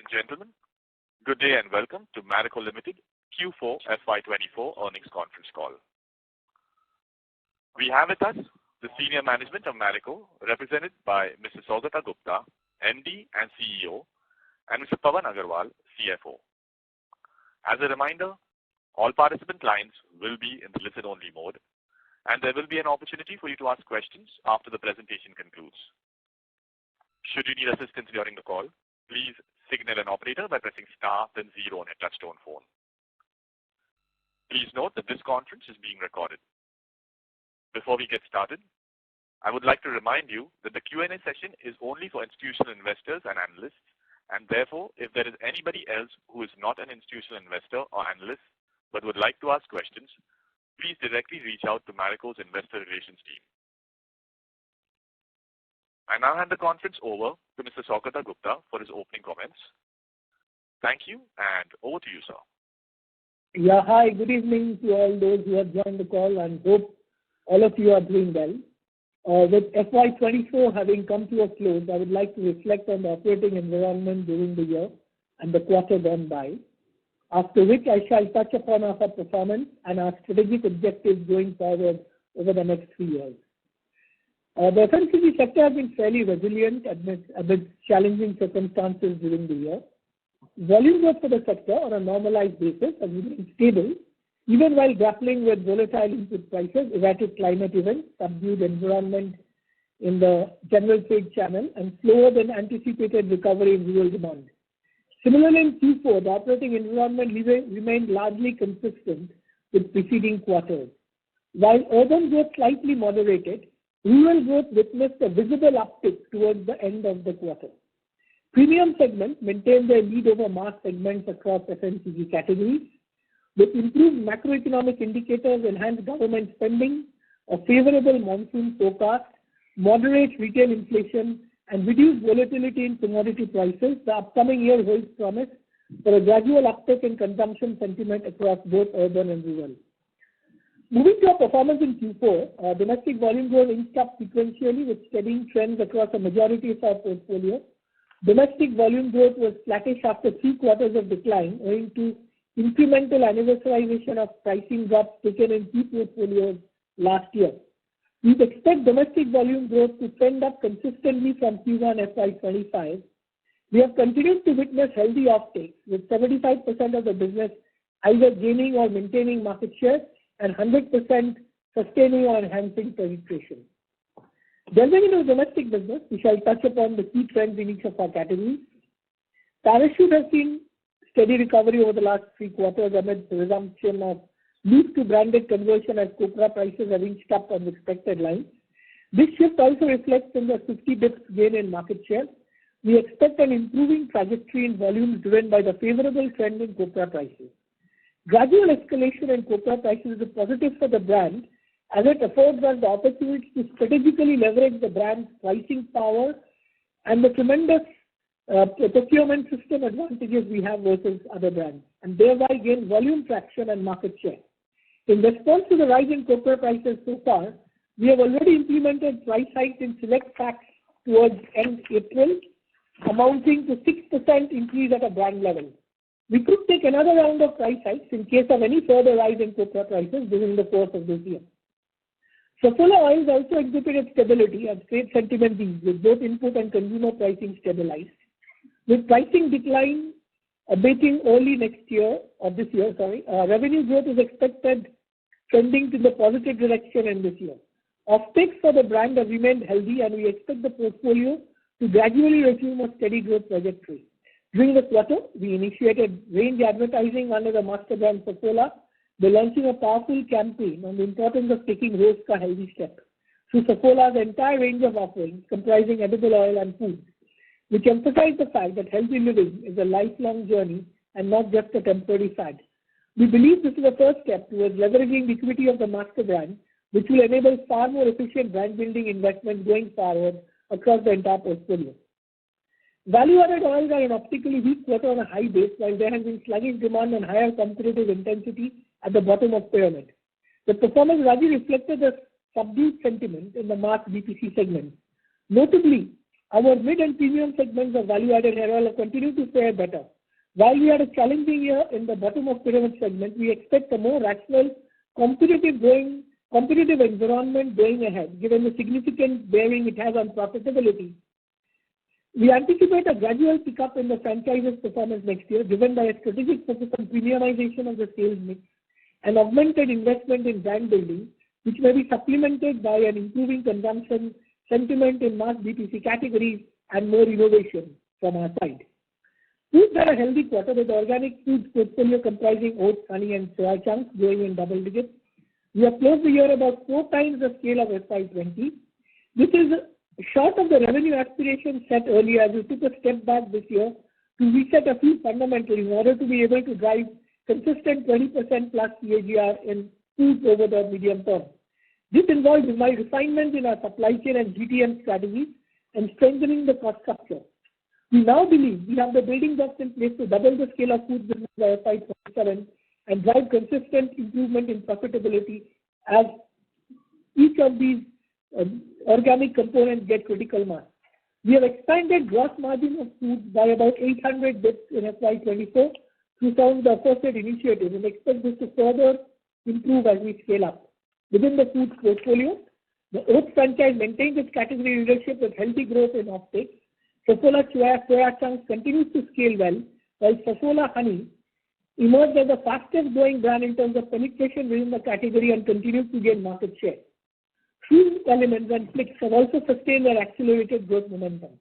and gentlemen, good day and welcome to Marico Ltd Q4 FY2024 earnings conference call. We have with us the senior management of Marico, represented by Mr. Saugata Gupta, MD and CEO, and Mr. Pawan Agarwal, CFO. As a reminder, all participant lines will be in the listen-only mode, and there will be an opportunity for you to ask questions after the presentation concludes. Should you need assistance during the call, please signal an operator by pressing star then 0 on your touchtone phone. Please note that this conference is being recorded. Before we get started, I would like to remind you that the Q&A session is only for institutional investors and analysts, and therefore, if there is anybody else who is not an institutional investor or analyst but would like to ask questions, please directly reach out to Marico's investor relations team. I now hand the conference over to Mr. Saugata Gupta for his opening comments. Thank you, and over to you, sir. Yeah, hi, good evening to all those who have joined the call, and hope all of you are doing well. With FY24 having come to a close, I would like to reflect on the operating environment during the year and the quarter gone by, after which I shall touch upon our performance and our strategic objectives going forward over the next 3 years. The FMCG sector has been fairly resilient amidst challenging circumstances during the year. Volume growth for the sector on a normalized basis has remained stable, even while grappling with volatile input prices, erratic climate events, subdued environment in the general trade channel, and slower than anticipated recovery in rural demand. Similarly, in Q4, the operating environment remained largely consistent with preceding quarters. While urban growth slightly moderated, rural growth witnessed a visible uptick towards the end of the quarter. Premium segments maintained their lead over mass segments across FMCG categories. With improved macroeconomic indicators, enhanced government spending, a favorable monsoon forecast, moderate retail inflation, and reduced volatility in commodity prices, the upcoming year holds promise for a gradual uptick in consumption sentiment across both urban and rural. Moving to our performance in Q4, domestic volume growth inched up sequentially with steadying trends across a majority of our portfolio. Domestic volume growth was flattish after 3 quarters of decline, owing to incremental anniversarization of pricing drops taken in key portfolios last year. We expect domestic volume growth to trend up consistently from Q1 FY25. We have continued to witness healthy offtakes, with 75% of the business either gaining or maintaining market share, and 100% sustaining or enhancing penetration. Delving into the domestic business, we shall touch upon the key trends in each of our categories. Parachute has seen steady recovery over the last 3 quarters amid the resumption of loose to branded conversion as copra prices have inched up on expected lines. This shift also reflects in the 50 bps gain in market share. We expect an improving trajectory in volumes driven by the favorable trend in copra prices. Gradual escalation in copra prices is a positive for the brand, as it affords us the opportunity to strategically leverage the brand's pricing power and the tremendous procurement system advantages we have versus other brands, and thereby gain volume traction and market share. In response to the rise in copra prices so far, we have already implemented price hikes in select packs towards end April, amounting to 6% increase at a brand level. We could take another round of price hikes in case of any further rise in copra prices during the course of this year. Saffola oils also exhibited stability as trade sentiment eased, with both input and consumer pricing stabilized. With pricing decline abating early revenue growth is expected trending to the positive direction in this year. Offtakes for the brand have remained healthy, and we expect the portfolio to gradually resume a steady growth trajectory. During the quarter, we initiated range advertising under the master brand Saffola by launching a powerful campaign on the importance of taking Rose Ka Healthy Step through Saffola's entire range of offerings comprising edible oil and food, which emphasize the fact that healthy living is a lifelong journey and not just a temporary fad. We believe this is the first step towards leveraging the equity of the master brand, which will enable far more efficient brand building investments going forward across the entire portfolio. Value-added oils are an optically weak quarter on a high base, while there has been sluggish demand and higher competitive intensity at the bottom of pyramid. The performance largely reflected the subdued sentiment in the mass BPC segment. Notably, Our mid and premium segments of value-added hair oil have continued to fare better. While we had a challenging year in the bottom of pyramid segment, we expect a more rational, competitive environment going ahead, given the significant bearing it has on profitability. We anticipate a gradual pickup in the franchise's performance next year, driven by a strategic focus on premiumization of the sales mix and augmented investment in brand building, which may be supplemented by an improving consumption sentiment in mass BPC categories and more innovation from our side. Foods had a healthy quarter with organic foods portfolio comprising oats, honey, and soya chunks growing in double digits. We have closed the year about 4 times the scale of FY20. This is short of the revenue aspiration set earlier, as we took a step back this year to reset a few fundamentals in order to be able to drive consistent 20% plus CAGR in foods over the medium term. This involves refinement in our supply chain and GTM strategies and strengthening the cost structure. We now believe we have the building blocks in place to double the scale of food business by FY27 and drive consistent improvement in profitability as each of these organic components get critical mass. We have expanded gross margin of foods by about 800 bps in FY24 through some of the aforesaid initiatives and expect this to further improve as we scale up. Within the foods portfolio, the oats franchise maintains its category leadership with healthy growth in offtake. Saffola soya chunks continues to scale well, while Saffola honey emerged as the fastest growing brand in terms of penetration within the category and continues to gain market share. Food elements and Plix have also sustained their accelerated growth momentum.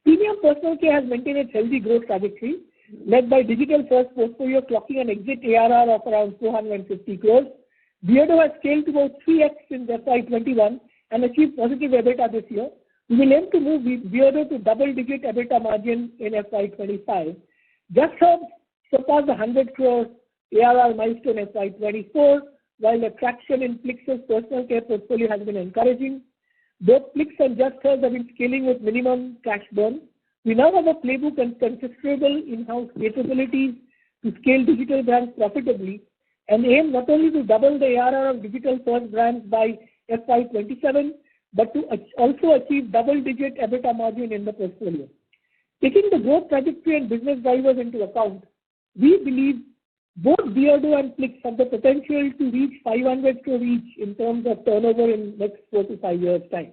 Premium personal care has maintained its healthy growth trajectory, led by digital-first portfolio clocking an exit ARR of around 450 crores. Beardo has scaled to about 3x in FY21 and achieved positive EBITDA this year. We will aim to move Beardo to double-digit EBITDA margin in FY25. Just Herbs surpassed the 100 crore ARR milestone in FY24, while the traction in Plix's personal care portfolio has been encouraging. Both Plix and Just Herbs have been scaling with minimum cash burn. We now have a playbook and considerable in-house capabilities to scale digital brands profitably and aim not only to double the ARR of digital-first brands by FY27, but to also achieve double-digit EBITDA margin in the portfolio. Taking the growth trajectory and business drivers into account, we believe both Beardo and Plix have the potential to reach 500 crore each in terms of turnover in the next 4 to 5 years' time.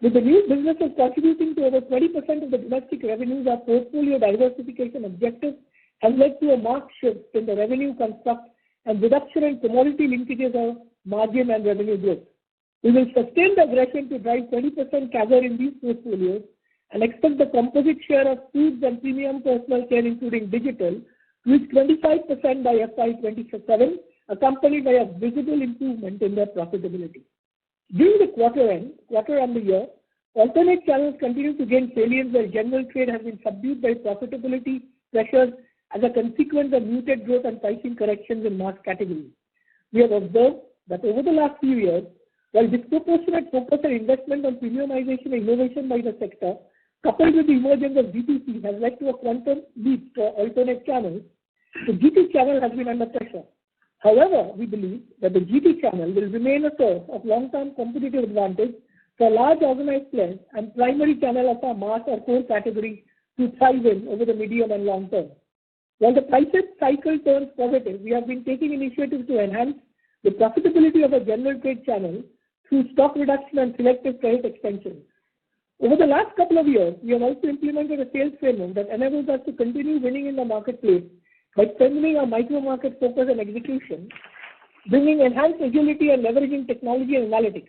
With the new businesses contributing to over 20% of the domestic revenues, our portfolio diversification objective has led to a marked shift in the revenue construct and reduction in commodity linkages of margin and revenue growth. We will sustain the aggression to drive 20% CAGR in these portfolios and expect the composite share of foods and premium personal care, including digital, to reach 25% by FY27, accompanied by a visible improvement in their profitability. During the quarter and the year, alternate channels continue to gain salience while general trade has been subdued by profitability pressures as a consequence of muted growth and pricing corrections in mass categories. We have observed that over the last few years, while disproportionate focus and investment on premiumization and innovation by the sector, coupled with the emergence of GTC, has led to a quantum leap for alternate channels, the GT channel has been under pressure. However, we believe that the GT channel will remain a source of long-term competitive advantage for large organized players and primary channel of our mass or core category to thrive in over the medium and long term. While the prices cycle turns positive, we have been taking initiatives to enhance the profitability of a general trade channel through stock reduction and selective credit extensions. Over the last couple of years, we have also implemented a sales framework that enables us to continue winning in the marketplace by strengthening our micro-market focus and execution, bringing enhanced agility and leveraging technology and analytics.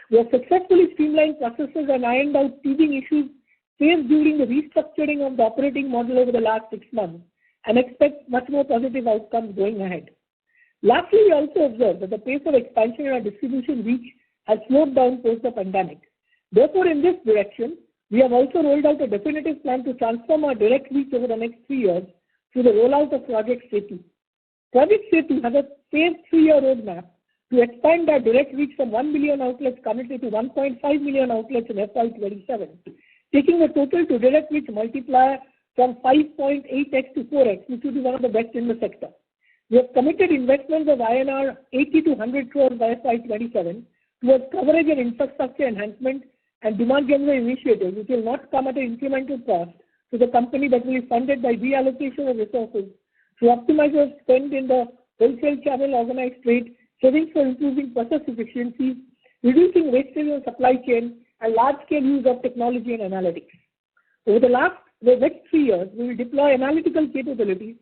We have successfully streamlined processes and ironed out teething issues faced during the restructuring of the operating model over the last 6 months and expect much more positive outcomes going ahead. Lastly, we also observed that the pace of expansion in our distribution reach has slowed down post the pandemic. Therefore, in this direction, we have also rolled out a definitive plan to transform our direct reach over the next 3 years through the rollout of Project Setu. Project Setu has a phased 3-year roadmap to expand our direct reach from 1 million outlets currently to 1.5 million outlets in FY27, taking the total to direct reach multiplier from 5.8x to 4x, which would be one of the best in the sector. We have committed investments of INR 80 to 100 crores by FY27 towards coverage and infrastructure enhancement, and demand generation initiatives, which will not come at an incremental cost to the company but will be funded by reallocation of resources to optimize our spend in the wholesale channel, organized trade, savings for improving process efficiencies, reducing wastage in supply chain, and large-scale use of technology and analytics. Over the next 3 years, we will deploy analytical capabilities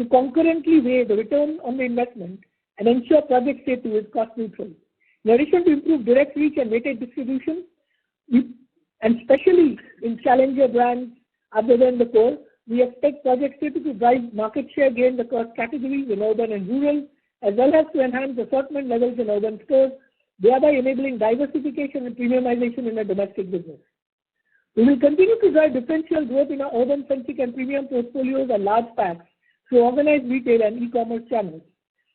to concurrently weigh the return on the investment and ensure project safety is cost neutral. In addition to improve direct reach and weighted distribution, and especially in challenger brands other than the core, we expect project safety to drive market share gains across categories in urban and rural, as well as to enhance assortment levels in urban stores, thereby enabling diversification and premiumization in the domestic business. We will continue to drive differential growth in our urban-centric and premium portfolios and large packs through organized retail and e-commerce channels.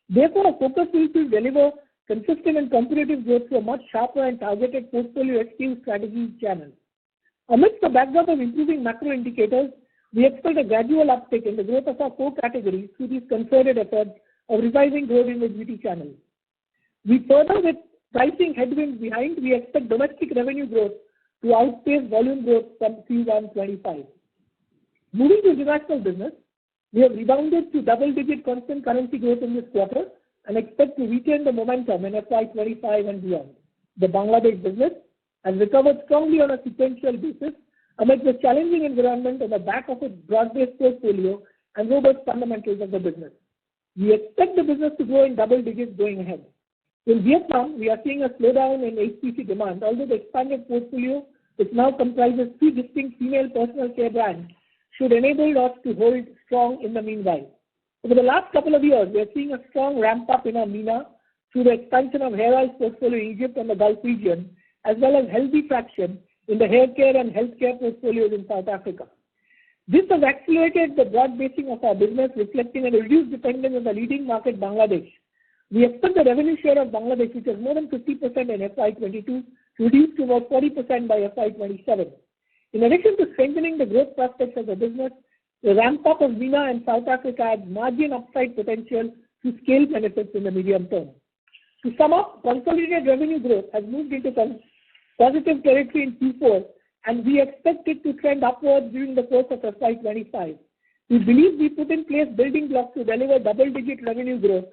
Therefore, our focus will be to deliver consistent and competitive growth through a much sharper and targeted portfolio SKU strategy channels. Amidst the backdrop of improving macro indicators, we expect a gradual uptick in the growth of our core categories through these concerted efforts of reviving growth in the GT channel. With pricing headwinds behind, we expect domestic revenue growth to outpace volume growth from Q1 25. Moving to international business, we have rebounded to double-digit constant currency growth in this quarter and expect to retain the momentum in FY25 and beyond. The Bangladesh business has recovered strongly on a sequential basis amid the challenging environment on the back of its broad-based portfolio and robust fundamentals of the business. We expect the business to grow in double digits going ahead. In Vietnam, we are seeing a slowdown in HPC demand, although the expanded portfolio, which now comprises 3 distinct female personal care brands, should enable us to hold strong in the meanwhile. Over the last couple of years, we are seeing a strong ramp-up in our MENA through the expansion of hair oils portfolio in Egypt and the Gulf region, as well as healthy traction in the hair care and healthcare portfolios in South Africa. This has accelerated the broad basing of our business, reflecting a reduced dependence on the leading market, Bangladesh. We expect the revenue share of Bangladesh, which is more than 50% in FY22, to reduce to about 40% by FY27. In addition to strengthening the growth prospects of the business, the ramp-up of MENA and South Africa adds margin upside potential to scale benefits in the medium term. To sum up, consolidated revenue growth has moved into positive territory in Q4, and we expect it to trend upwards during the course of FY25. We believe we put in place building blocks to deliver double-digit revenue growth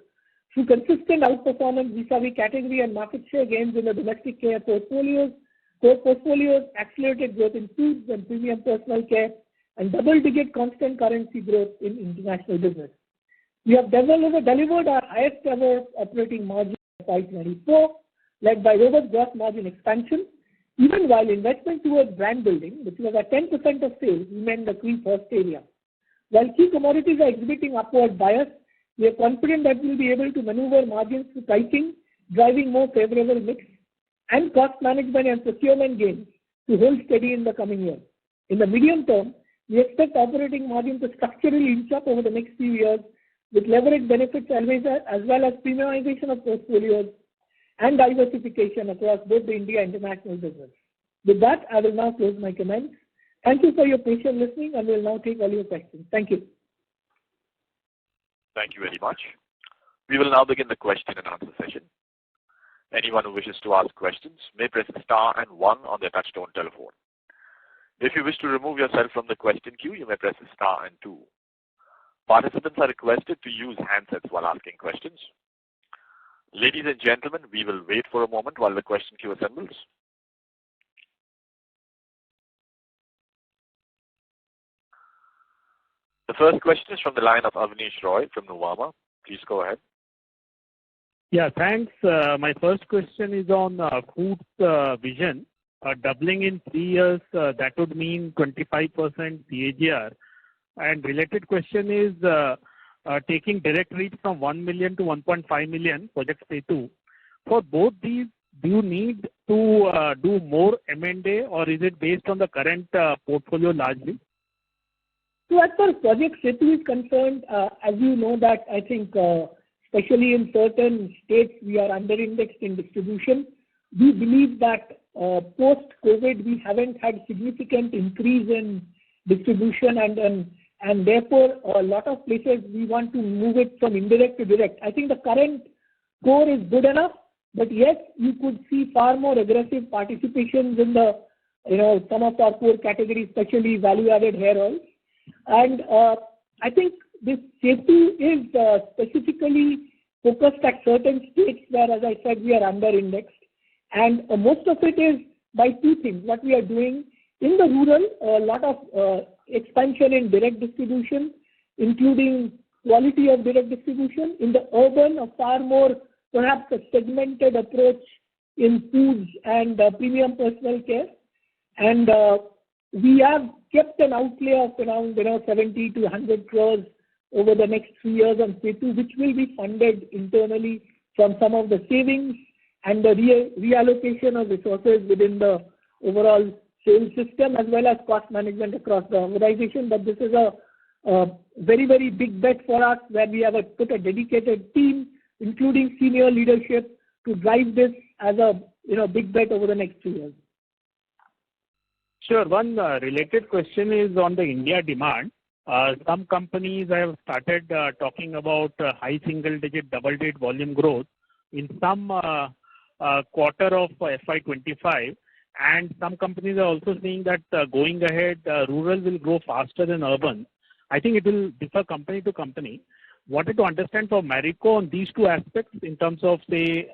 through consistent outperformance vis-a-vis category and market share gains in the domestic care portfolios, core portfolios, accelerated growth in foods and premium personal care, and double-digit constant currency growth in international business. We have delivered our highest ever operating margin in FY24, led by robust gross margin expansion, even while investment towards brand building, which was at 10% of sales, remained the key first area. While key commodities are exhibiting upward bias, we are confident that we will be able to maneuver margins through pricing, driving more favorable mix, and cost management and procurement gains to hold steady in the coming year. In the medium term, we expect operating margin to structurally inch up over the next few years with leverage benefits as well as premiumization of portfolios and diversification across both the India and international business. With that, I will now close my comments. Thank you for your patient listening, and we will now take all your questions. Thank you. Thank you very much. We will now begin the question and answer session. Anyone who wishes to ask questions may press star and 1 on their touchtone telephone. If you wish to remove yourself from the question queue, you may press star and 2. Participants are requested to use handsets while asking questions. Ladies and gentlemen, we will wait for a moment while the question queue assembles. The first question is from the line of Avnish Roy from Nuvama. Please go ahead. Yeah, thanks. My first question is on food vision. Doubling in 3 years, that would mean 25% CAGR. And related question is taking direct reach from 1 million to 1.5 million, Project Setu. For both these, do you need to do more M&A, or is it based on the current portfolio largely? So as far as Project Setu is concerned, as you know that I think especially in certain states we are under-indexed in distribution. We believe that post-COVID we haven't had significant increase in distribution and therefore a lot of places we want to move it from indirect to direct. I think the current core is good enough, but yes, you could see far more aggressive participations in the some of our core categories, especially value-added hair oils. And I think this Setu is specifically focused at certain states where, as I said, we are under-indexed. And most of it is by two things. What we are doing in the rural, a lot of expansion in direct distribution, including quality of direct distribution. In the urban, a far more perhaps a segmented approach in foods and premium personal care. And we have kept an outlay of around 70 to 100 crores over the next 3 years on Setu, which will be funded internally from some of the savings and the reallocation of resources within the overall sales system, as well as cost management across the organization. But this is a very, very big bet for us, where we have put a dedicated team, including senior leadership, to drive this as a big bet over the next 2 years. Sure. One related question is on the India demand. Some companies have started talking about high single-digit, double-digit volume growth in some quarter of FY25, and some companies are also saying that going ahead, rural will grow faster than urban. I think it will differ company to company. Wanted to understand for Marico on these two aspects in terms of, say,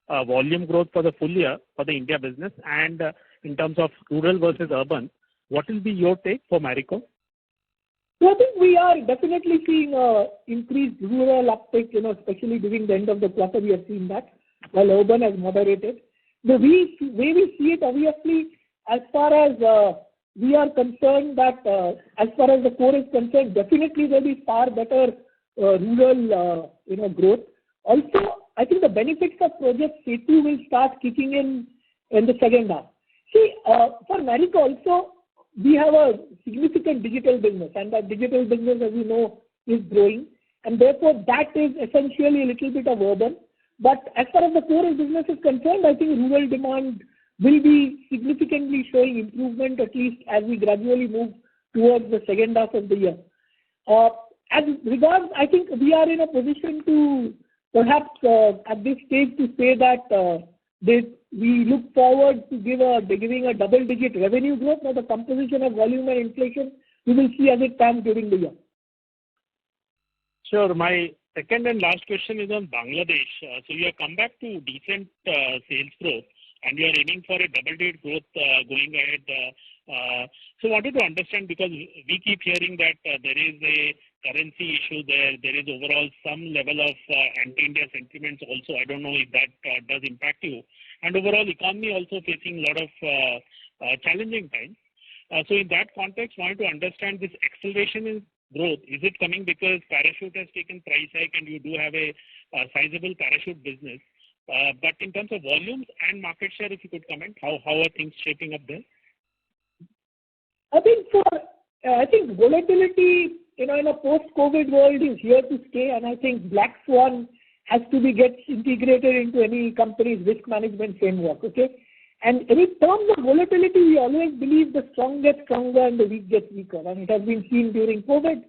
volume growth for the full year for the India business, and in terms of rural versus urban. What will be your take for Marico? So I think we are definitely seeing increased rural uptake, especially during the end of the quarter. We have seen that, while urban has moderated. The way we see it, obviously, as far as we are concerned, that as far as the core is concerned, definitely there will be far better rural growth. Also, I think the benefits of Project Setu will start kicking in the second half. See, for Marico also, we have a significant digital business, and that digital business, as you know, is growing, and therefore that is essentially a little bit of urban. But as far as the core business is concerned, I think rural demand will be significantly showing improvement, at least as we gradually move towards the second half of the year. As regards, I think we are in a position to perhaps at this stage to say that we look forward to giving a double-digit revenue growth. Now, the composition of volume and inflation, we will see as it comes during the year. Sure. My second and last question is on Bangladesh. So you have come back to decent sales growth, and you are aiming for a double-digit growth going ahead. So I wanted to understand, because we keep hearing that there is a currency issue there. There is overall some level of anti-India sentiments also. I don't know if that does impact you. And overall economy also facing a lot of challenging times. So in that context, I wanted to understand this acceleration in growth. Is it coming because Parachute has taken price hike and you do have a sizable Parachute business? But in terms of volumes and market share, if you could comment, how are things shaping up there? I think volatility, in a post-COVID world is here to stay, and I think Black Swan has to get integrated into any company's risk management framework. Okay, and in terms of volatility, we always believe the strong gets stronger and the weak gets weaker, and it has been seen during COVID.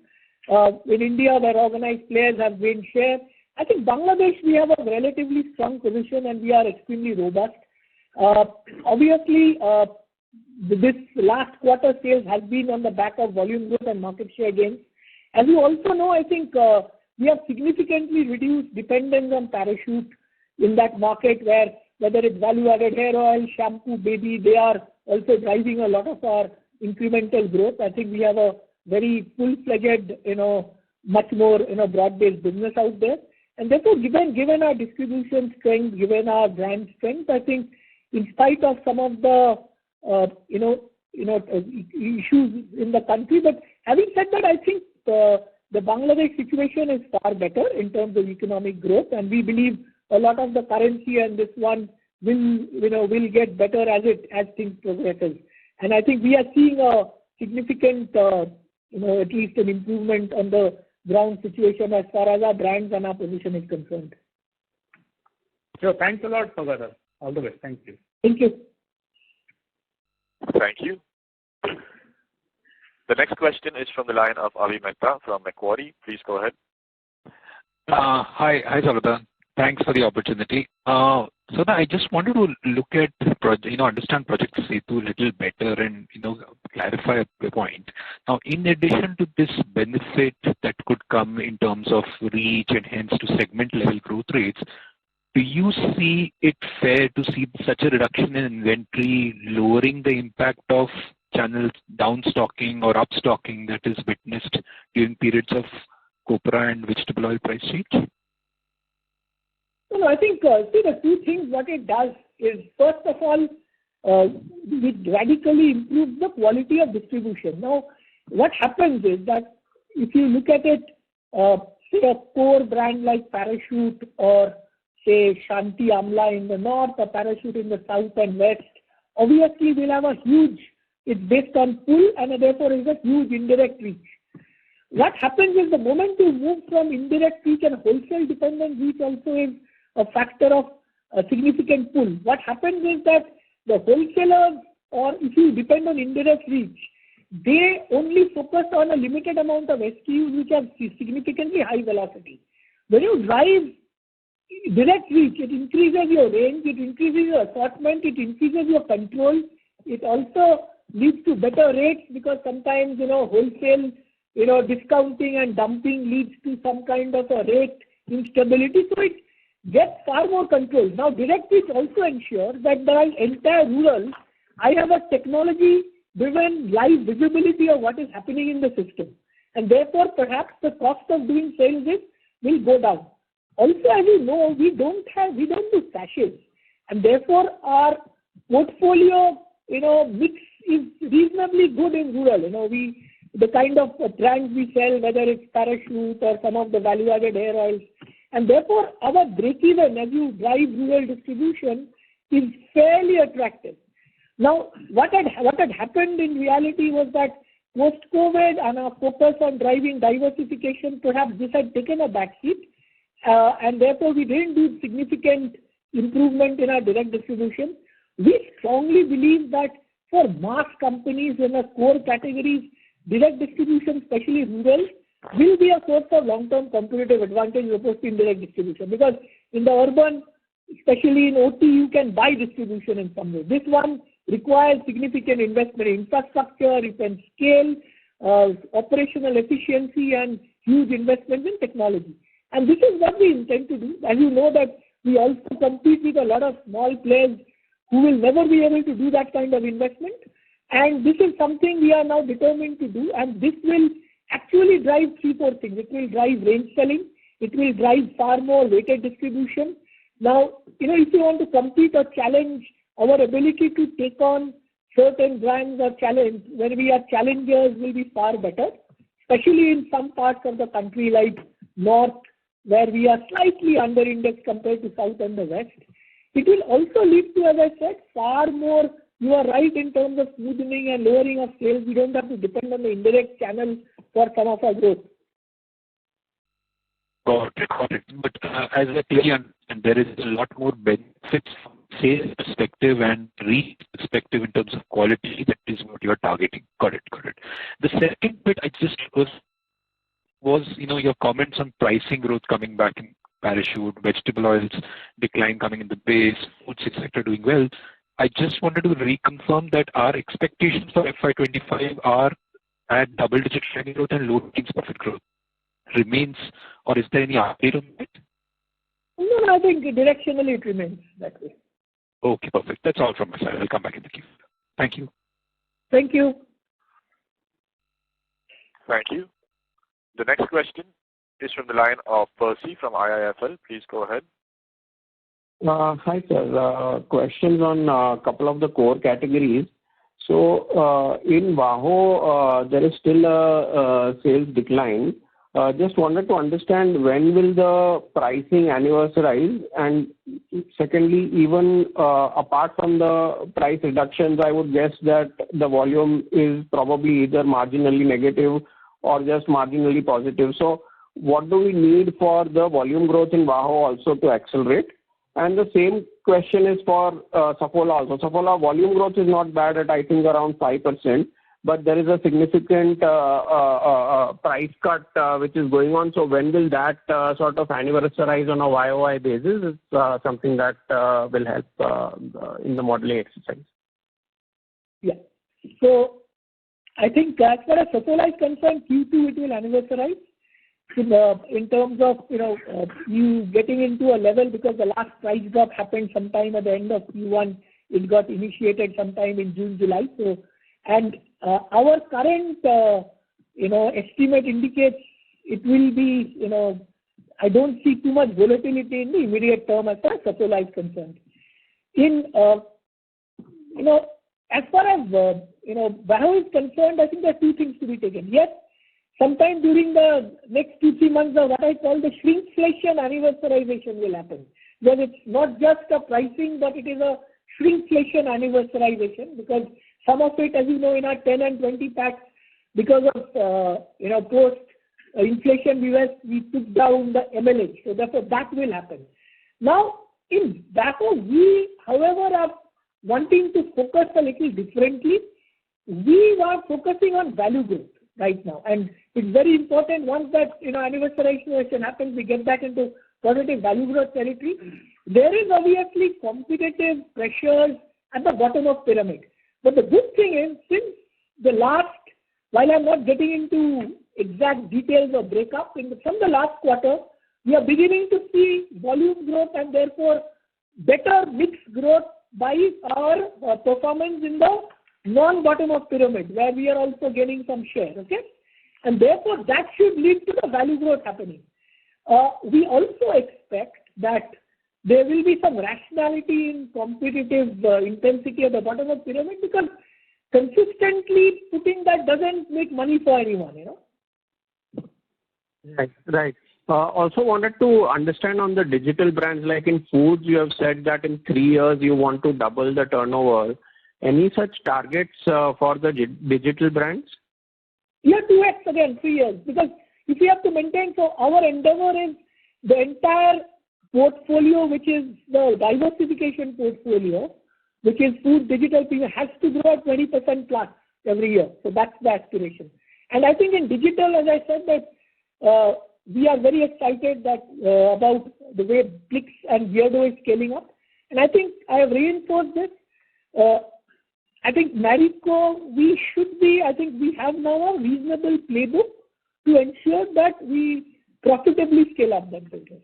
In India, where organized players have gained share, I think Bangladesh, we have a relatively strong position and we are extremely robust. Obviously, this last quarter sales has been on the back of volume growth and market share gains. As you also know, I think we have significantly reduced dependence on Parachute in that market, where whether it's value-added hair oil, shampoo, baby, they are also driving a lot of our incremental growth. I think we have a very full-fledged, much more broad-based business out there. And therefore, given our distribution strength, given our brand strength, I think in spite of some of the issues in the country, but having said that, I think the Bangladesh situation is far better in terms of economic growth, and we believe a lot of the currency and this one will get better as things progresses. And I think we are seeing a significant, at least an improvement on the ground situation as far as our brands and our position is concerned. Sure. Thanks a lot, Saugata. All the best. Thank you. Thank you. Thank you. The next question is from the line of Avi Mehta from Macquarie. Please go ahead. Hi, Saugata. Thanks for the opportunity. So I just wanted to look at understand Project Setu a little better and clarify a point. Now, in addition to this benefit that could come in terms of reach and hence to segment level growth rates, do you see it fair to see such a reduction in inventory lowering the impact of channels downstocking or upstocking that is witnessed during periods of copra and vegetable oil price change? No, I think the two things what it does is, first of all, it radically improves the quality of distribution. Now, what happens is that if you look at it, say a core brand like Parachute or say Shanti Amla in the north or Parachute in the south and west, obviously will have a huge, it's based on pull and therefore is a huge indirect reach. What happens is the moment you move from indirect reach and wholesale dependent reach also is a factor of a significant pull. What happens is that the wholesalers, or if you depend on indirect reach, they only focus on a limited amount of SKUs which have significantly high velocity. When you drive direct reach, it increases your range, it increases your assortment, it increases your control. It also leads to better rates because sometimes, wholesale, discounting and dumping leads to some kind of a rate instability. So it gets far more control. Now, direct reach also ensures that the entire rural, I have a technology-driven live visibility of what is happening in the system. And therefore, perhaps the cost of doing sales will go down. Also, as you know, we don't do sachets. And therefore, our portfolio, mix is reasonably good in rural. The kind of brands we sell, whether it's Parachute or some of the value-added hair oils, and therefore, our break-even as you drive rural distribution is fairly attractive. Now, what had happened in reality was that post-COVID and our focus on driving diversification, perhaps this had taken a backseat, and therefore we didn't do significant improvement in our direct distribution. We strongly believe that for mass companies in the core categories, direct distribution, especially rural, will be a source of long-term competitive advantage opposed to indirect distribution. Because in the urban, especially in OT, you can buy distribution in some way. This one requires significant investment in infrastructure, you can scale, operational efficiency and huge investments in technology. And this is what we intend to do. As you know that we also compete with a lot of small players who will never be able to do that kind of investment. And this is something we are now determined to do, and this will actually drive 3-4 things. It will drive range selling. It will drive far more weighted distribution. Now, if you want to compete or challenge our ability to take on certain brands or challenge, when we are challengers, will be far better, especially in some parts of the country like north, where we are slightly under-indexed compared to south and the west. It will also lead to, as I said, far more. You are right in terms of smoothening and lowering of sales. We don't have to depend on the indirect channel for some of our growth. Got it. But as I clearly understand, there is a lot more benefits from sales perspective and reach perspective in terms of quality. That is what you are targeting. Got it. The second bit I just was your comments on pricing growth coming back in Parachute, vegetable oils decline coming in the base, foods, etc. doing well. I just wanted to reconfirm that our expectations for FY25 are at double-digit revenue growth and low teens profit growth remains, or is there any update on that? No, I think directionally it remains that way. Okay, perfect. That's all from my side. I'll come back in the queue. Thank you. Thank you. Thank you. The next question is from the line of Percy from IIFL. Please go ahead. Hi, sir. Questions on a couple of the core categories. So, in VAHO, there is still a sales decline. Just wanted to understand when will the pricing anniversarize, and secondly, even apart from the price reductions, I would guess that the volume is probably either marginally negative or just marginally positive. So, what do we need for the volume growth in VAHO also to accelerate? And the same question is for Saffola also. Saffola volume growth is not bad at, I think, around 5%. but there is a significant price cut which is going on. So when will that sort of anniversarize on a YOY basis? Is something that will help in the modeling exercise. Yeah. So I think as far as Saffola is concerned, Q2 it will anniversarize in terms of you getting into a level, because the last price drop happened sometime at the end of Q1. It got initiated sometime in June, July. So and our current estimate indicates it will be I don't see too much volatility in the immediate term as far as Saffola is concerned. In as far as VAHO is concerned, I think there are two things to be taken. Yes, sometime during the next 2-3 months, what I call the shrinkflation anniversarization will happen. Because it's not just a pricing, but it is a shrinkflation anniversarization, because some of it, as you know, in our 10 and 20 packs, because of post inflation, we took down the MLH. So therefore, that will happen. Now, in VAHO, we, however, are wanting to focus a little differently. We are focusing on value growth right now, and it's very important. Once that anniversarization happens, we get back into positive value growth territory. There is obviously competitive pressures at the bottom of pyramid, but the good thing is, since the last, while I'm not getting into exact details or breakup, from the last quarter, we are beginning to see volume growth and therefore better mix growth by our performance in the non-bottom of pyramid, where we are also gaining some share, okay? And therefore, that should lead to the value growth happening. We also expect that there will be some rationality in competitive intensity at the bottom of pyramid, because consistently putting that doesn't make money for anyone, Right. Also wanted to understand on the digital brands, like in foods, you have said that in 3 years you want to double the turnover. Any such targets for the digital brands? Yeah, 2x again, 3 years. Because if you have to maintain, so our endeavor is the entire portfolio, which is the diversification portfolio, which is food, digital, has to grow at 20% plus every year. So that's the aspiration. And I think in digital, as I said, that we are very excited that about the way Plix and Beardo is scaling up. And I think I have reinforced this. I think Marico, we have now a reasonable playbook to ensure that we profitably scale up that business.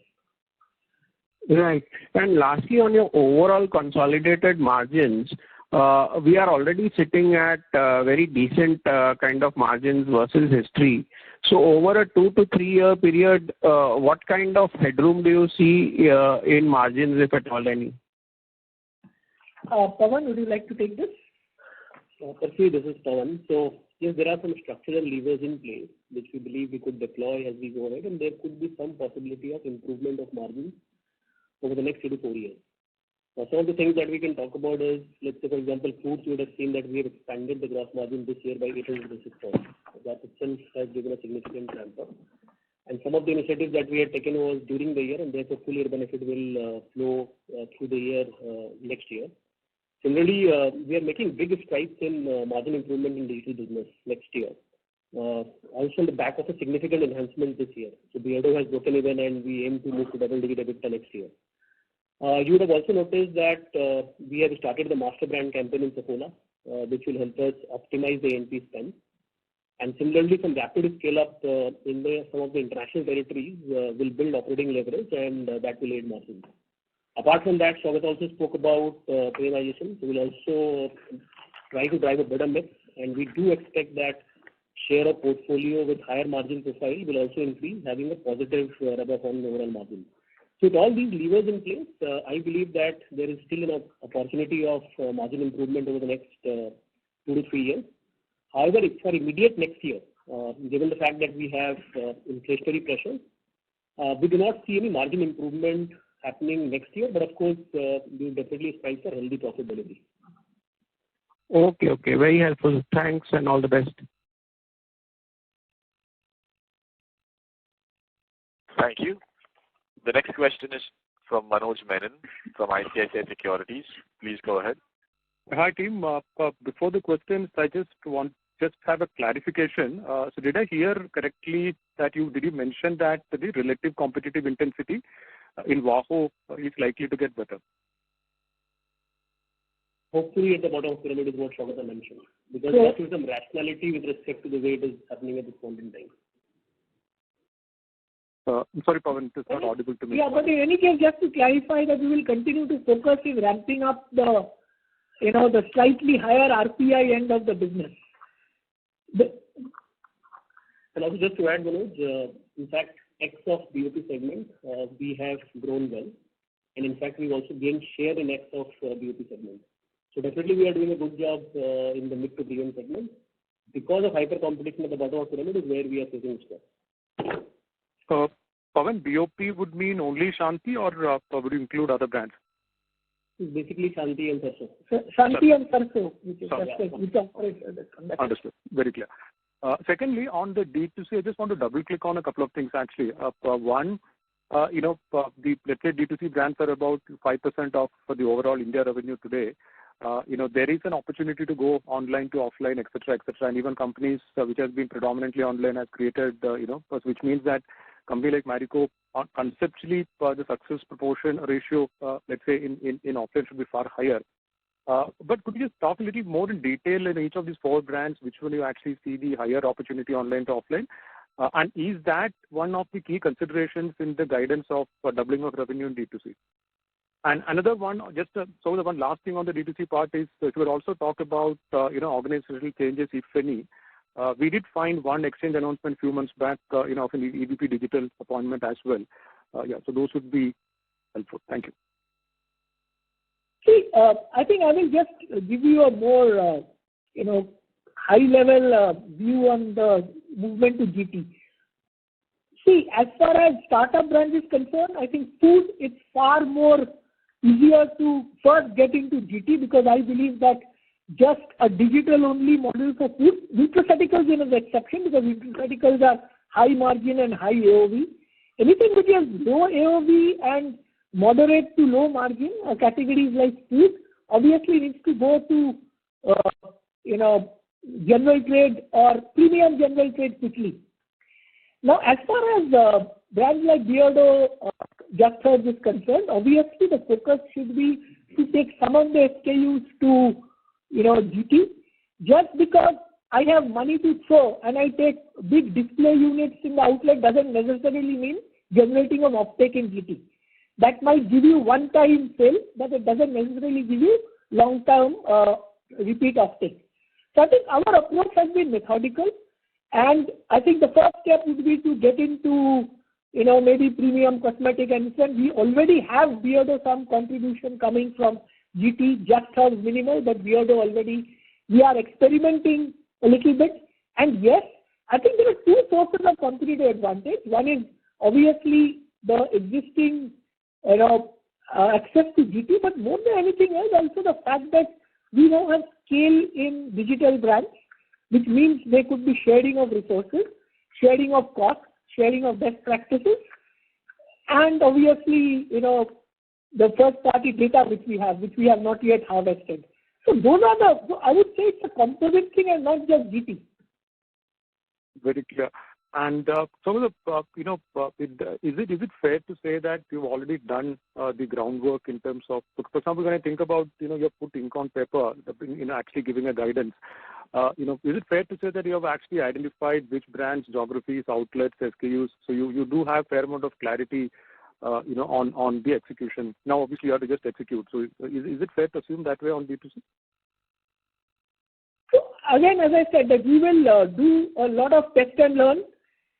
Right. And lastly, on your overall consolidated margins, we are already sitting at very decent kind of margins versus history. So over a 2 to 3 year period, what kind of headroom do you see in margins, if at all any? Pawan, would you like to take this? Percy, this is Pawan. So yes, there are some structural levers in place which we believe we could deploy as we go ahead, and there could be some possibility of improvement of margins over the next 3 to 4 years. Some of the things that we can talk about is, let's say, for example, foods, you would have seen that we have expanded the gross margin this year by 800 basis points. That itself has given a significant ramp up. And some of the initiatives that we had taken was during the year, and therefore full year benefit will flow through the year next year. Similarly, we are making big strides in margin improvement in digital business next year. Also on the back of a significant enhancement this year. So Beardo has broken even, and we aim to move to double-digit EBITDA next year. You would have also noticed that we have started the master brand campaign in Saffola, which will help us optimize the A&P spend. And similarly, some rapid scale up in some of the international territories will build operating leverage, and that will aid margins. Apart from that, Shaukat also spoke about premiumization. So we'll also try to drive a better mix, and we do expect that share of portfolio with higher margin profile will also increase, having a positive rub-off on the overall margin. So with all these levers in place, I believe that there is still an opportunity of margin improvement over the next 2 to 3 years. However, for immediate next year, given the fact that we have inflationary pressures, we do not see any margin improvement happening next year, but of course, we will definitely strive for healthy profitability. Okay. Very helpful. Thanks and all the best. Thank you. The next question is from Manoj Menon from ICICI Securities. Please go ahead. Hi team. Before the questions, I just want just have a clarification. So did I hear correctly that did you mention that the relative competitive intensity in WAHO is likely to get better? Hopefully at the bottom of the pyramid is what Shogata mentioned. Because that is some rationality with respect to the way it is happening at this point in time. I'm sorry, Pawan, it's not audible to me. Yeah, but in any case, just to clarify that we will continue to focus in ramping up the slightly higher RPI end of the business. And also just to add, Manoj, in fact, X of BOP segment, we have grown well. And in fact, we've also gained share in X of BOP segment. So definitely we are doing a good job in the mid to premium segment. Because of hyper competition at the bottom of the pyramid is where we are facing stress. Pawan, BOP would mean only Shanti or would you include other brands? It's basically Shanti and Sarso. Shanti and Sarso, which operate. Understood. Very clear. Secondly, on the D2C, I just want to double click on a couple of things actually. One, let's say D2C brands are about 5% of the overall India revenue today. There is an opportunity to go online to offline, etc., and even companies which has been predominantly online has created, which means that company like Marico, conceptually, the success proportion ratio, let's say in offline should be far higher. But could you just talk a little more in detail in each of these 4 brands, which one you actually see the higher opportunity online to offline? And is that one of the key considerations in the guidance of doubling of revenue in D2C? And another one, the one last thing on the D2C part is, if you would also talk about, organizational changes, if any. We did find one exchange announcement a few months back, of an EVP digital appointment as well. So those would be helpful. Thank you. See, I think I will just give you a more, high-level view on the movement to GT. See, as far as startup brand is concerned, I think food is far more easier to first get into GT because I believe that just a digital-only model for food, nutraceuticals is an exception because nutraceuticals are high margin and high AOV. Anything which is low AOV and moderate to low margin, categories like food, obviously needs to go to, general trade or premium general trade quickly. Now, as far as brands like Beardo, Just Herbs is concerned, obviously the focus should be to take some of the SKUs to, GT. Just because I have money to throw and I take big display units in the outlet doesn't necessarily mean generating of offtake in GT. That might give you one-time sale, but it doesn't necessarily give you long-term repeat offtake. So I think our approach has been methodical, and I think the first step would be to get into, maybe premium cosmetic, and we already have Beardo some contribution coming from GT, Just Herbs minimal, but Beardo already, we are experimenting a little bit. And yes, I think there are 2 sources of competitive advantage. One is obviously the existing, access to GT, but more than anything else, also the fact that we now have scale in digital brands, which means there could be sharing of resources, sharing of costs, sharing of best practices, and obviously, the first-party data which we have not yet harvested. So those are I would say it's a composite thing and not just GT. Very clear. And some of the, is it fair to say that you've already done the groundwork in terms of, for example, when I think about, you put ink on paper, actually giving a guidance, is it fair to say that you have actually identified which brands, geographies, outlets, SKUs, so you do have fair amount of clarity, on the execution. Now, obviously, you have to just execute. So is it fair to assume that way on D2C? So again, as I said, that we will do a lot of test and learn.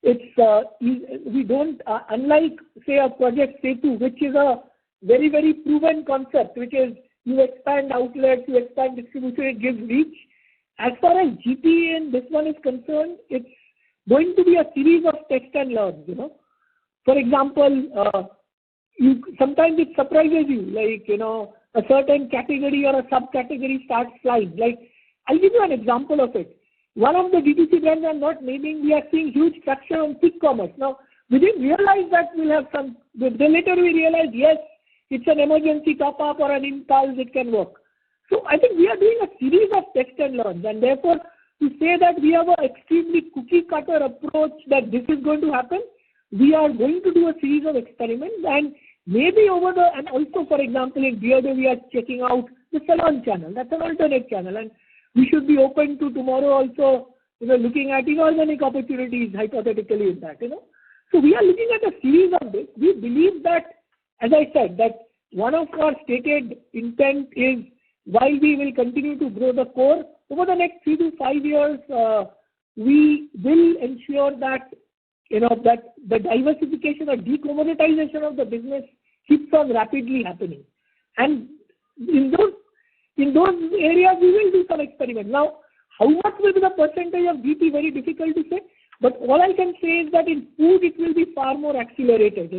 We don't, unlike, say, a project Setu, which is a very, very proven concept, which is you expand outlets, you expand distribution, it gives reach. As far as GT and this one is concerned, it's going to be a series of test and learn, For example, sometimes it surprises you, like, a certain category or a subcategory starts flying. Like, I'll give you an example of it. One of the D2C brands I'm not naming, we are seeing huge traction on quick commerce. Now, we didn't realize that we'll have some, then later we realized, yes, it's an emergency top-up or an impulse, it can work. So I think we are doing a series of test and learns, and therefore to say that we have an extremely cookie cutter approach that this is going to happen. We are going to do a series of experiments, and maybe and also, for example, in Beardo, we are checking out the salon channel. That's an alternate channel, and we should be open to tomorrow also, looking at inorganic opportunities hypothetically in that, So we are looking at a series of this. We believe that, as I said, that one of our stated intent is, while we will continue to grow the core, over the next 3 to 5 years, we will ensure that, that the diversification or decommoditization of the business keeps on rapidly happening. And in those areas, we will do some experiments. Now, how much will be the percentage of GP? Very difficult to say. But all I can say is that in food, it will be far more accelerated,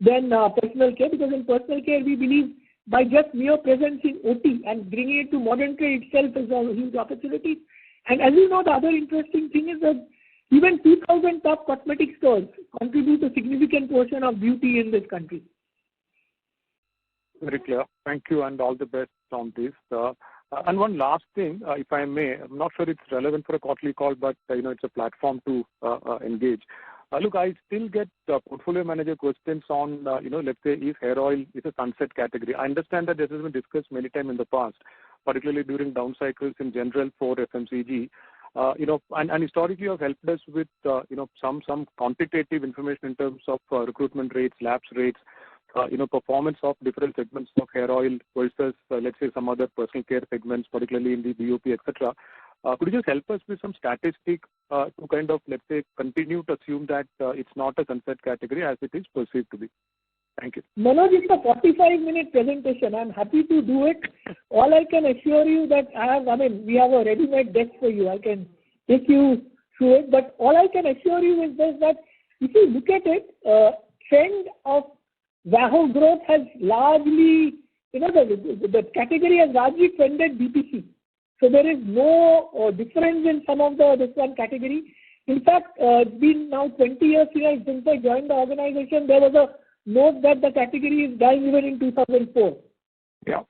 than personal care, because in personal care, we believe by just mere presence in OT and bringing it to modern trade itself is a huge opportunity. And as you know, the other interesting thing is that even 2,000 top cosmetic stores contribute a significant portion of beauty in this country. Very clear. Thank you, and all the best on this. And one last thing, if I may, I'm not sure it's relevant for a quarterly call, but it's a platform to engage. Look, I still get portfolio manager questions on, let's say, if hair oil is a sunset category. I understand that this has been discussed many times in the past, particularly during down cycles in general for FMCG. And historically, you have helped us with, some quantitative information in terms of recruitment rates, lapse rates, performance of different segments of hair oil versus, let's say, some other personal care segments, particularly in the BOP, etc. Could you just help us with some statistic to kind of, let's say, continue to assume that it's not a sunset category as it is perceived to be? Thank you. Manoj, it's a 45-minute presentation. I'm happy to do it. All I can assure you that we have a ready-made deck for you. I can take you through it. But all I can assure you is this, that if you look at it, trend of VAHO growth has largely, the category has largely trended BPC. So there is no difference in some of this one category. In fact, it's been now 20 years since I joined the organization. There was a note that the category is dying even in 2004. Yeah.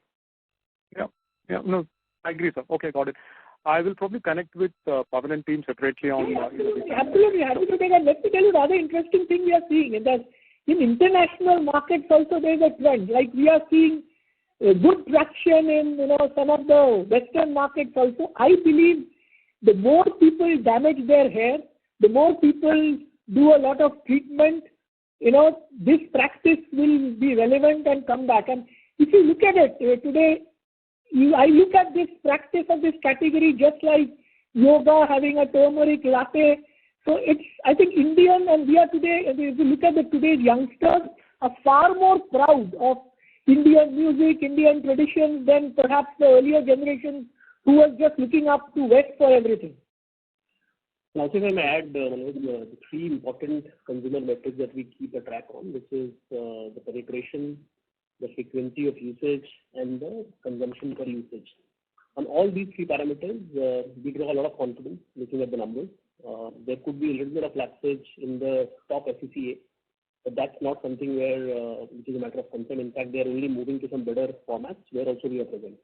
No, I agree, sir. Okay, got it. I will probably connect with Pavan and team separately on. Absolutely. Happy to take it. Let me tell you the other interesting thing we are seeing is that in international markets also there is a trend. Like we are seeing good traction in some of the Western markets also. I believe the more people damage their hair, the more people do a lot of treatment, this practice will be relevant and come back. And if you look at it today, I look at this practice of this category just like yoga, having a turmeric latte. So I think Indian, and we are today, if you look at today's youngsters, are far more proud of Indian music, Indian traditions than perhaps the earlier generation who was just looking up to West for everything. Also, if I may add, the 3 important consumer metrics that we keep a track on, which is the penetration, the frequency of usage, and the consumption per usage. On all these 3 parameters, we draw a lot of confidence looking at the numbers. There could be a little bit of lapsage in the top FCCA, but that's not something which is a matter of concern. In fact, they are only moving to some better formats where also we are present.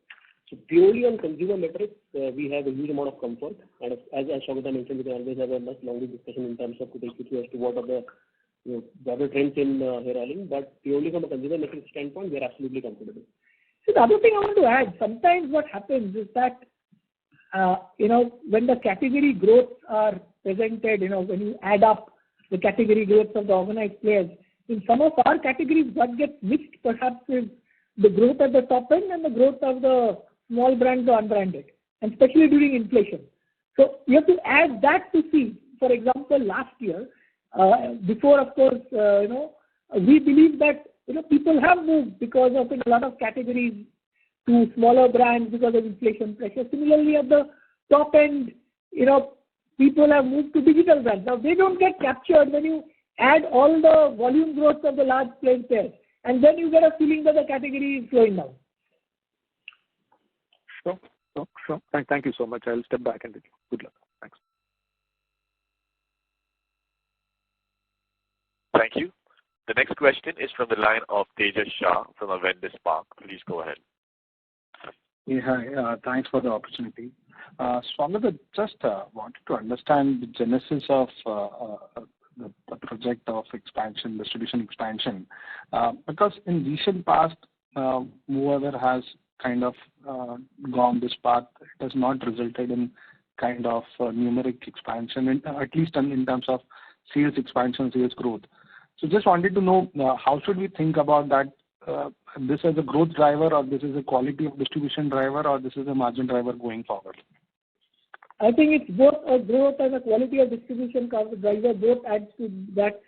So purely on consumer metrics, we have a huge amount of comfort. And as Shagata mentioned, we can always have a much longer discussion in terms of to take you through as to what are the other trends in hair oiling. But purely from a consumer metrics standpoint, we are absolutely comfortable. So the other thing I want to add, sometimes what happens is that, when the category growths are presented, when you add up the category growths of the organized players, in some of our categories, what gets mixed perhaps is the growth at the top end and the growth of the small brands or unbranded, and especially during inflation. So you have to add that to see. For example, last year, before of course, we believe that people have moved because of in a lot of categories to smaller brands because of inflation pressure. Similarly, at the top end, people have moved to digital brands. Now they don't get captured when you add all the volume growth of the large players there, and then you get a feeling that the category is slowing down. Sure. Thank you so much. I'll step back and good luck. Thanks. Thank you. The next question is from the line of Tejas Shah from Avendus Spark. Please go ahead. Yeah, hi. Thanks for the opportunity. Swamita, just wanted to understand the genesis of the project of expansion, distribution expansion, because in recent past, whoever has kind of gone this path, it has not resulted in kind of numeric expansion, at least in terms of sales expansion, sales growth. So just wanted to know how should we think about that, this as a growth driver, or this is a quality of distribution driver, or this is a margin driver going forward? I think it's both a growth and a quality of distribution driver, both adds to that.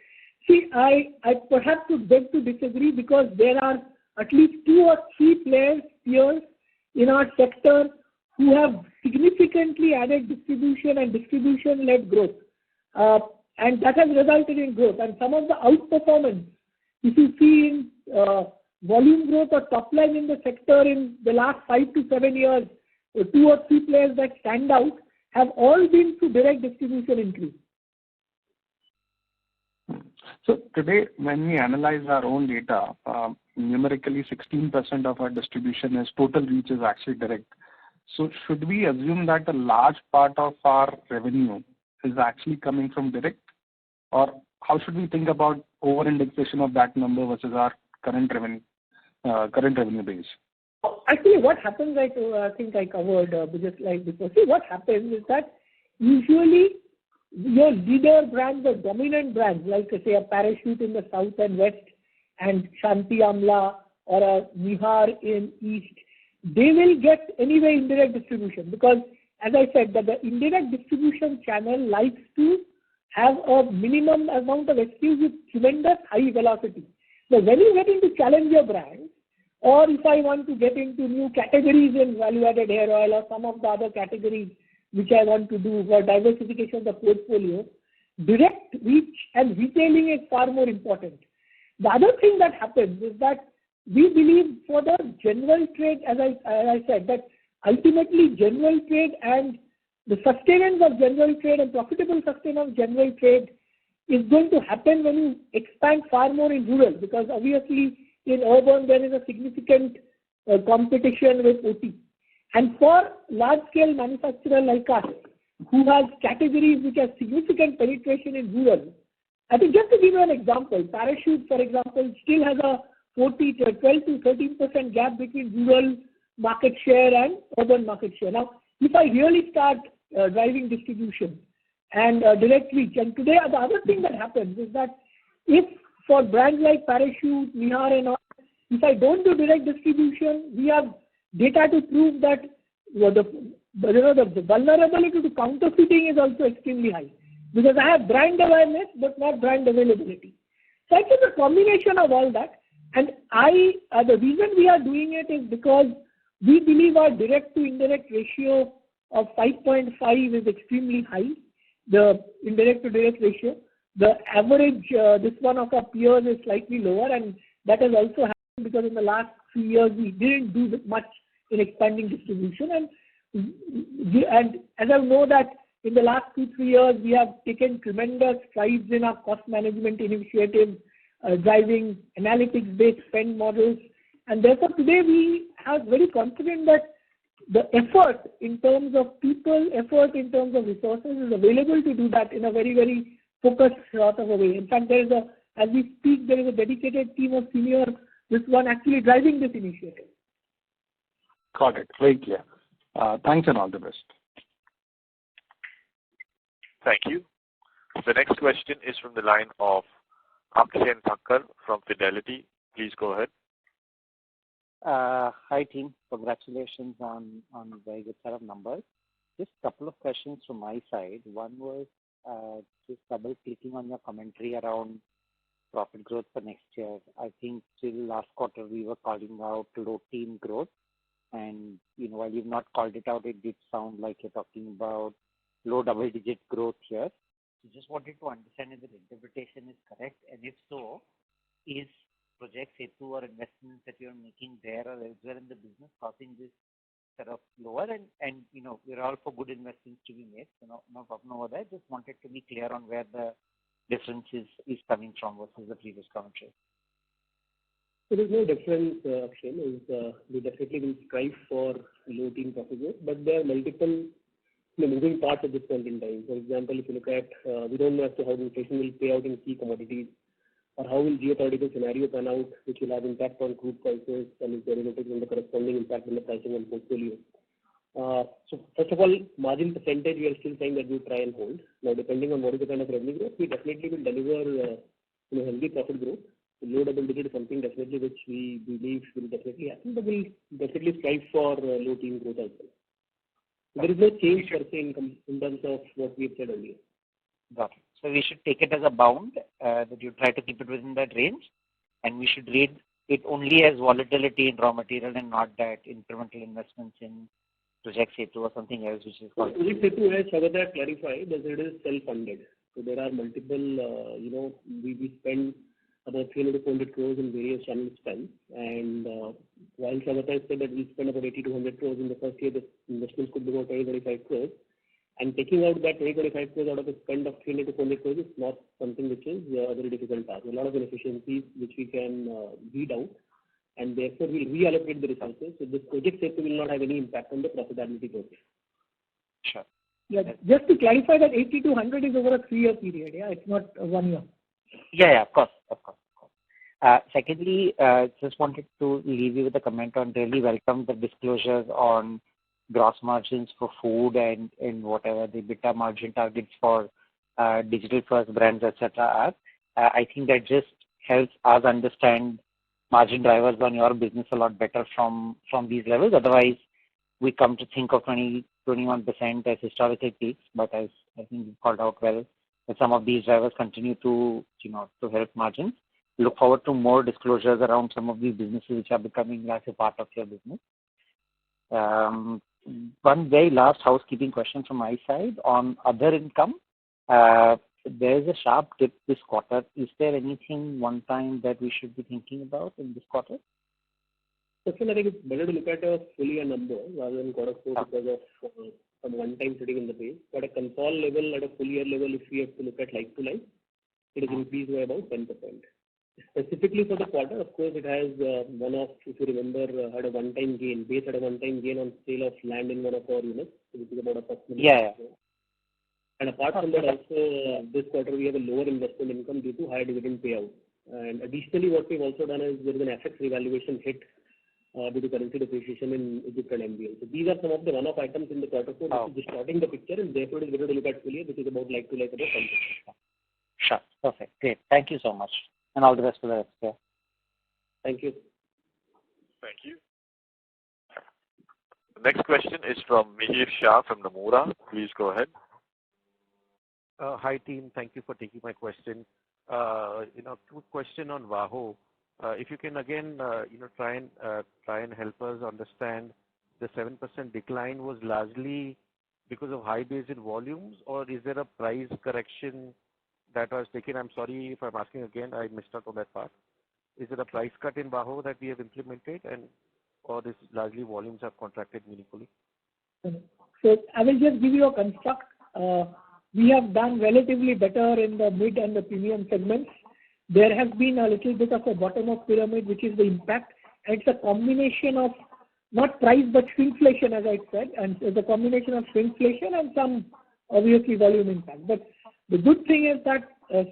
See, I perhaps would beg to disagree, because there are at least 2 or 3 players here in our sector who have significantly added distribution and distribution-led growth. And that has resulted in growth. And some of the outperformance, if you see in volume growth or top line in the sector in the last 5 to 7 years, 2 or 3 players that stand out have all been through direct distribution increase. So today, when we analyze our own data, numerically 16% of our distribution is total reach is actually direct. So should we assume that a large part of our revenue is actually coming from direct, or how should we think about over-indexation of that number versus our current revenue base? Actually, what happens, I think I covered just like before. See, what happens is that usually your leader brands or dominant brands, like say a Parachute in the south and west, and Shanti Amla or a Nihar in east, they will get anyway indirect distribution, because as I said, that the indirect distribution channel likes to have a minimum amount of SKUs with tremendous high velocity. So when you get into challenger brands, or if I want to get into new categories in value-added hair oil or some of the other categories which I want to do for diversification of the portfolio, direct reach and retailing is far more important. The other thing that happens is that we believe for the general trade, as I said, that ultimately general trade and the sustenance of general trade and profitable sustenance of general trade is going to happen when you expand far more in rural, because obviously in urban there is a significant competition with OT. And for large-scale manufacturer like us, who has categories which have significant penetration in rural, I think just to give you an example, Parachute, for example, still has a 12 to 13% gap between rural market share and urban market share. Now, if I really start driving distribution and direct reach, and today the other thing that happens is that if for brands like Parachute, Nihar and all, if I don't do direct distribution, we have data to prove that the vulnerability to counterfeiting is also extremely high, because I have brand awareness but not brand availability. So I think a combination of all that, and the reason we are doing it is because we believe our direct to indirect ratio of 5.5 is extremely high, the indirect to direct ratio. The average, this one of our peers is slightly lower, and that has also happened because in the last few years we didn't do much in expanding distribution. And as I know that in the last 2-3 years we have taken tremendous strides in our cost management initiatives, driving analytics-based spend models, and therefore today we are very confident that the effort in terms of people, effort in terms of resources is available to do that in a very, very focused sort of a way. In fact, as we speak, there is a dedicated team of senior, this one actually driving this initiative. Got it. Very clear. Thanks and all the best. Thank you. The next question is from the line of Akshay Thakkar from Fidelity. Please go ahead. Hi team, congratulations on a very good set of numbers. Just a couple of questions from my side. One was just double clicking on your commentary around profit growth for next year. I think till last quarter we were calling out low teen growth, and while you've not called it out, it did sound like you're talking about low double digit growth here. So just wanted to understand if the interpretation is correct, and if so, is Project Setu or investments that you're making there or elsewhere in the business causing this sort of lower, and we're all for good investments to be made, so no problem over there. Just wanted to be clear on where the difference is coming from versus the previous commentary. So there's no difference, Akshay. We definitely will strive for low teen profit growth, but there are multiple moving parts at this point in time. For example, if you look at, we don't know as to how inflation will play out in key commodities, or how will geopolitical scenario pan out, which will have impact on crude prices and its derivatives and the corresponding impact on the pricing and portfolio. So first of all, margin percentage, we are still saying that we try and hold. Now, depending on what is the kind of revenue growth, we definitely will deliver healthy profit growth. Low double digit is something definitely which we believe will definitely happen, but we'll definitely strive for low teen growth as well. There is no change per se in terms of what we have said earlier. Got it. So we should take it as a bound that you try to keep it within that range, and we should read it only as volatility in raw material and not that incremental investments in Project Setu or something else which is called. Project Setu, as Sagatha clarified, that it is self-funded. So there are multiple, we spend about 300 to 400 crores in various channel spends. And while Sagatha said that we spend about 80 to 100 crores in the first year, the investments could be about 20-25 crores. And taking out that 20-25 crores out of a spend of 300 to 400 crores is not something which is a very difficult task. A lot of inefficiencies which we can weed out, and therefore we'll reallocate the resources. So this Project Setu will not have any impact on the profitability process. Sure. Yeah, just to clarify that 80 to 100 is over a 3-year period. Yeah, it's not 1 year. Yeah, of course. Secondly, just wanted to leave you with a comment on really welcome the disclosures on gross margins for food and whatever the EBITDA margin targets for digital first brands, etc. are. I think that just helps us understand margin drivers on your business a lot better from these levels. Otherwise, we come to think of 20-21% as historical peaks, but as I think you called out well, that some of these drivers continue to help margins. Look forward to more disclosures around some of these businesses which are becoming like a part of your business. One very last housekeeping question from my side on other income. There is a sharp dip this quarter. Is there anything one time that we should be thinking about in this quarter? I think it's better to look at a full year number rather than quarter four because of some one time sitting in the base. But at a console level, at a full year level, if we have to look at like to like, it is increased by about 10%. Specifically for the quarter, of course, it has one-off, if you remember, had a one-time gain. Base had a one-time gain on sale of land in one of our units, which is about approximately. Yeah. And apart from that, also this quarter we have a lower investment income due to higher dividend payout. And additionally, what we've also done is there is an FX revaluation hit due to currency depreciation in Egypt and MBL. So these are some of the one-off items in the quarter four, which is distorting the picture, and therefore it is better to look at full year, which is about like to like about 10%. Sure. Perfect. Great. Thank you so much. And all the best for the rest. Yeah. Thank you. Thank you. The next question is from Mihir Shah from Nomura. Please go ahead. Hi team, thank you for taking my question. Quick question on VAHO. If you can again, try and help us understand the 7% decline was largely because of high base in volumes, or is there a price correction that was taken? I'm sorry if I'm asking again, I missed out on that part. Is it a price cut in VAHO that we have implemented, or this largely volumes have contracted meaningfully? So I will just give you a construct. We have done relatively better in the mid and the premium segments. There has been a little bit of a bottom of pyramid, which is the impact. And it's a combination of not price but shrinkflation, as I said, and it's a combination of shrinkflation and some obviously volume impact. But the good thing is that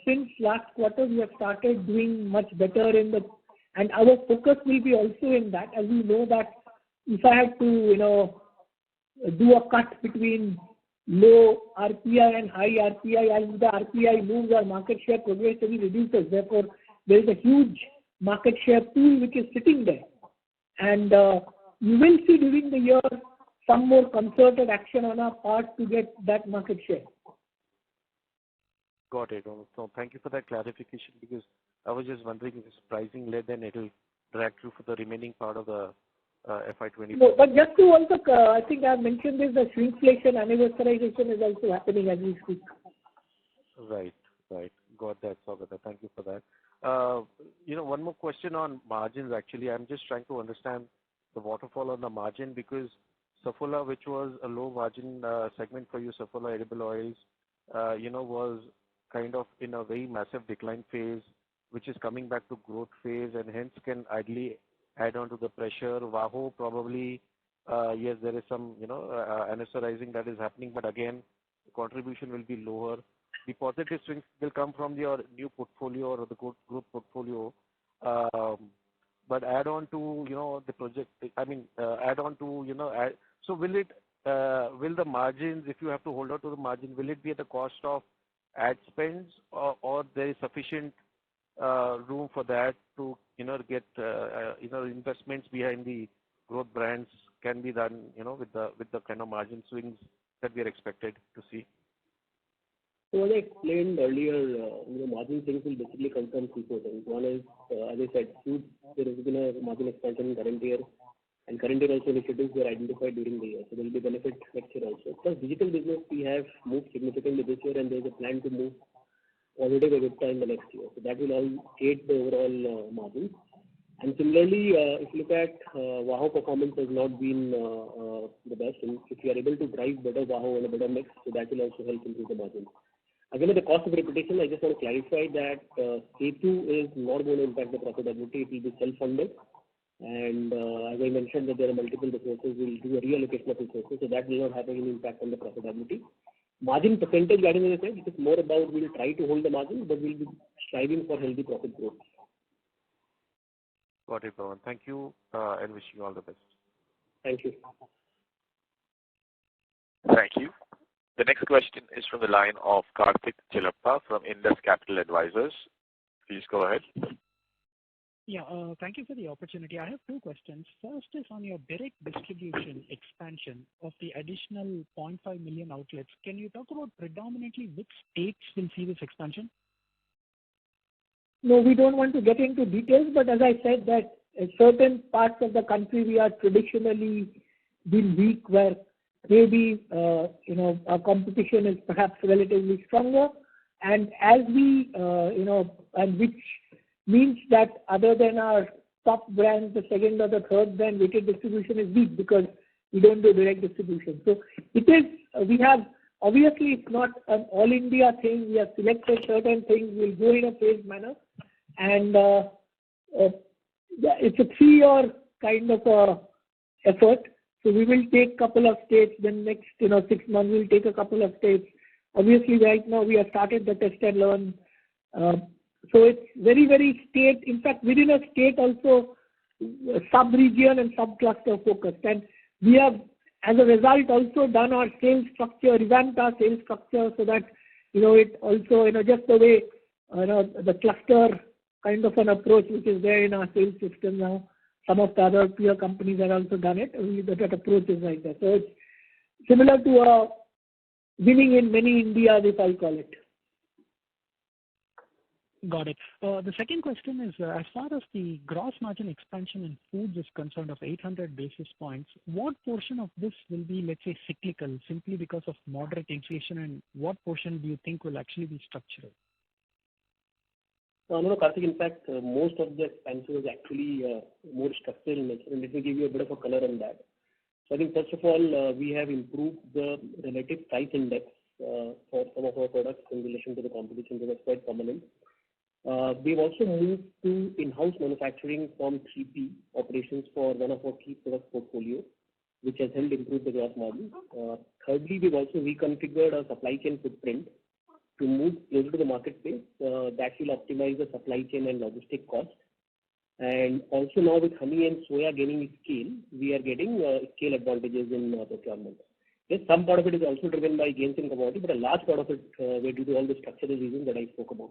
since last quarter we have started doing much better and our focus will be also in that, as we know that if I had to do a cut between low RPI and high RPI, as the RPI moves, our market share progressively reduces. Therefore, there is a huge market share pool which is sitting there. And you will see during the year some more concerted action on our part to get that market share. Got it. So thank you for that clarification, because I was just wondering if it's pricing led, then it will drag through for the remaining part of the FY20. No, but just to also, I think I have mentioned this, the shrinkflation anniversarization is also happening as we speak. Right. Got that, Saugata. Thank you for that. One more question on margins. Actually, I'm just trying to understand the waterfall on the margin, because Saffola, which was a low margin segment for you, Saffola edible oils, was kind of in a very massive decline phase which is coming back to growth phase and hence can ideally add on to the pressure. Vaho probably, yes, there is some, annualizing that is happening, but again, the contribution will be lower. The positive swings will come from your new portfolio or the group portfolio. But add on to, the project, so will the margins, if you have to hold on to the margin, will it be at the cost of ad spends or there is sufficient room for that to, get, investments behind the growth brands can be done, with the kind of margin swings that we are expected to see? So as I explained earlier, margin things will basically come from three things. One is, as I said, food, there has been a margin expansion in current year, and current year also initiatives were identified during the year. So there will be benefit next year also. Plus digital business, we have moved significantly this year, and there is a plan to move positive EBITDA in the next year. So that will all aid the overall margins. And similarly, if you look at Vaho performance has not been the best. And if we are able to drive better Vaho and a better mix, so that will also help improve the margins. Again, at the cost of repetition, I just want to clarify that K2 is not going to impact the profitability. It will be self-funded. And as I mentioned that there are multiple resources, we'll do a reallocation of resources, so that will not have any impact on the profitability. Margin percentage guidance, as I said, it is more about we'll try to hold the margin, but we'll be striving for healthy profit growth. Got it, Pawan. Thank you and wishing you all the best. Thank you. Thank you. The next question is from the line of Karthik Chellappa from Indus Capital Advisors. Please go ahead. Yeah, thank you for the opportunity. I have two questions. First is on your direct distribution expansion of the additional 0.5 million outlets. Can you talk about predominantly which states will see this expansion? No, we don't want to get into details, but as I said that in certain parts of the country we are traditionally been weak where maybe, our competition is perhaps relatively stronger. And as we, and which means that other than our top brands, the second or the third brand weighted distribution is weak because we don't do direct distribution. So it is, we have, obviously it's not an all India thing. We have selected certain things. We'll go in a phased manner. And it's a 3-year kind of effort. So we will take a couple of states, then next 6 months we'll take a couple of states. Obviously right now we have started the test and learn. So it's very, very state, in fact within a state also sub-region and sub-cluster focused. And we have as a result also done our sales structure, revamped our sales structure so that, it also, just the way, the cluster kind of an approach which is there in our sales system now. Some of the other peer companies have also done it. Only that approach is like that. So it's similar to winning in many Indias, if I call it. Got it. The second question is, as far as the gross margin expansion in foods is concerned of 800 basis points, what portion of this will be, let's say, cyclical, simply because of moderate inflation, and what portion do you think will actually be structural? No, Karthik, in fact, most of the expansion is actually more structural in nature, and let me give you a bit of a color on that. So I think first of all, we have improved the relative price index for some of our products in relation to the competition, that was quite prominent. We've also moved to in-house manufacturing from 3P operations for one of our key product portfolio, which has helped improve the gross margin. Thirdly, we've also reconfigured our supply chain footprint to move closer to the marketplace. That will optimize the supply chain and logistic cost. And also now with honey and soya gaining scale, we are getting scale advantages in procurement. Yes, some part of it is also driven by gains in commodity, but a large part of it were due to all the structural reasons that I spoke about.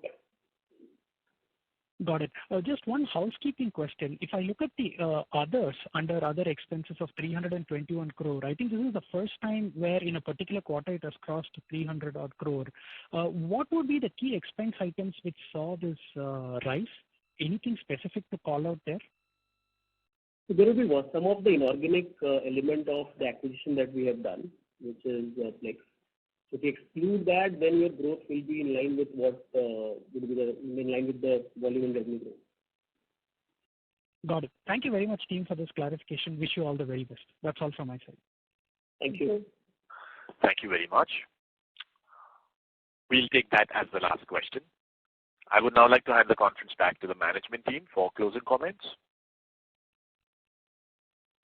Got it. Just one housekeeping question. If I look at the others under other expenses of 321 crore, I think this is the first time where in a particular quarter it has crossed 300 odd crore. What would be the key expense items which saw this rise? Anything specific to call out there? So there will be some of the inorganic element of the acquisition that we have done, which is Flex. So if you exclude that, then your growth will be in line with what will be in line with the volume and revenue growth. Got it. Thank you very much, team, for this clarification. Wish you all the very best. That's all from my side. Thank you. Thank you very much. We'll take that as the last question. I would now like to hand the conference back to the management team for closing comments.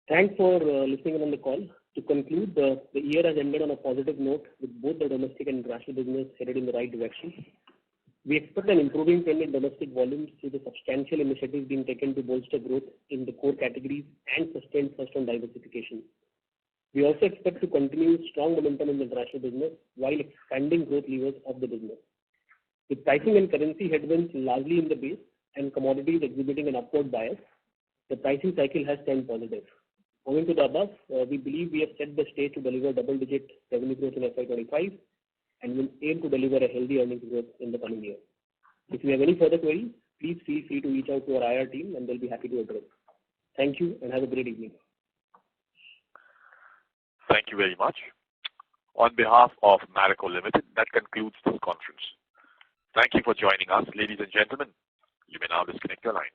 Thanks for listening in on the call. To conclude, the year has ended on a positive note with both the domestic and international business headed in the right direction. We expect an improving trend in domestic volumes through the substantial initiatives being taken to bolster growth in the core categories and sustain thrust on diversification. We also expect to continue strong momentum in the international business while expanding growth levers of the business. With pricing and currency headwinds largely in the base and commodities exhibiting an upward bias, the pricing cycle has turned positive. Owing to the above, we believe we have set the stage to deliver double-digit revenue growth in FY25 and will aim to deliver a healthy earnings growth in the coming year. If you have any further queries, please feel free to reach out to our IR team and they'll be happy to address. Thank you and have a great evening. Thank you very much. On behalf of Marico Ltd, that concludes this conference. Thank you for joining us, ladies and gentlemen. You may now disconnect your line.